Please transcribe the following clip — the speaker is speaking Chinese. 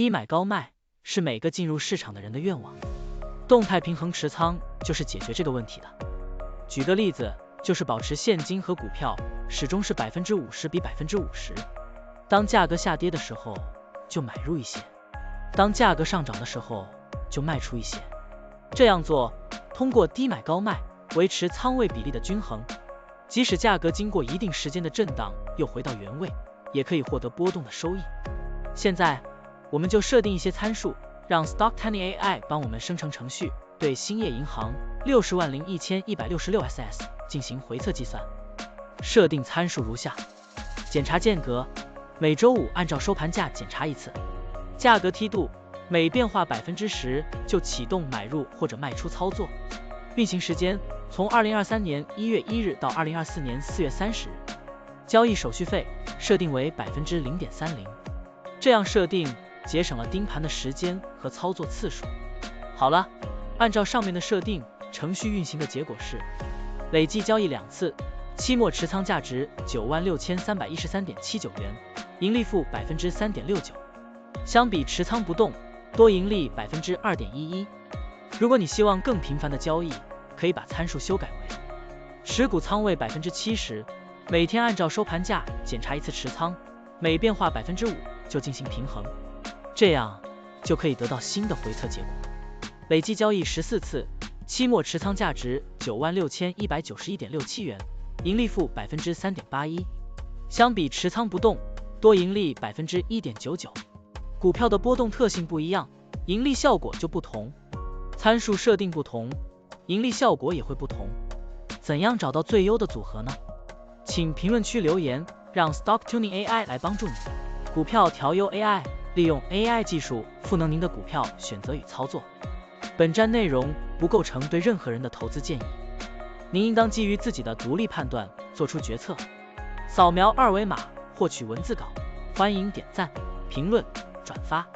低买高卖是每个进入市场的人的愿望，动态平衡持仓就是解决这个问题的。举个例子，就是保持现金和股票始终是50%比50%，当价格下跌的时候就买入一些，当价格上涨的时候就卖出一些。这样做，通过低买高卖维持仓位比例的均衡，即使价格经过一定时间的震荡又回到原位，也可以获得波动的收益。现在我们就设定一些参数，让 Stocktiny AI 帮我们生成程序，对兴业银行601166SS 进行回测计算。设定参数如下：检查间隔，每周五按照收盘价检查一次；价格梯度，每变化10%就启动买入或者卖出操作；运行时间从2023年1月1日到2024年4月30日；交易手续费设定为0.30%。这样设定节省了盯盘的时间和操作次数。好了，按照上面的设定，程序运行的结果是累计交易2次，期末持仓价值96313.79元，盈利负3.69%，相比持仓不动，多盈利2.11%。如果你希望更频繁的交易，可以把参数修改为持股仓位70%，每天按照收盘价检查一次持仓，每变化5%就进行平衡，这样就可以得到新的回测结果。累计交易14次，期末持仓价值96191.67元，盈利负3.81%，相比持仓不动，多盈利1.99%。股票的波动特性不一样，盈利效果就不同，参数设定不同，盈利效果也会不同。怎样找到最优的组合呢？请评论区留言，让 Stocktiny AI 来帮助你。股票调优 AI， 利用 AI 技术赋能您的股票选择与操作。本站内容不构成对任何人的投资建议，您应当基于自己的独立判断做出决策。扫描二维码获取文字稿，欢迎点赞、评论、转发。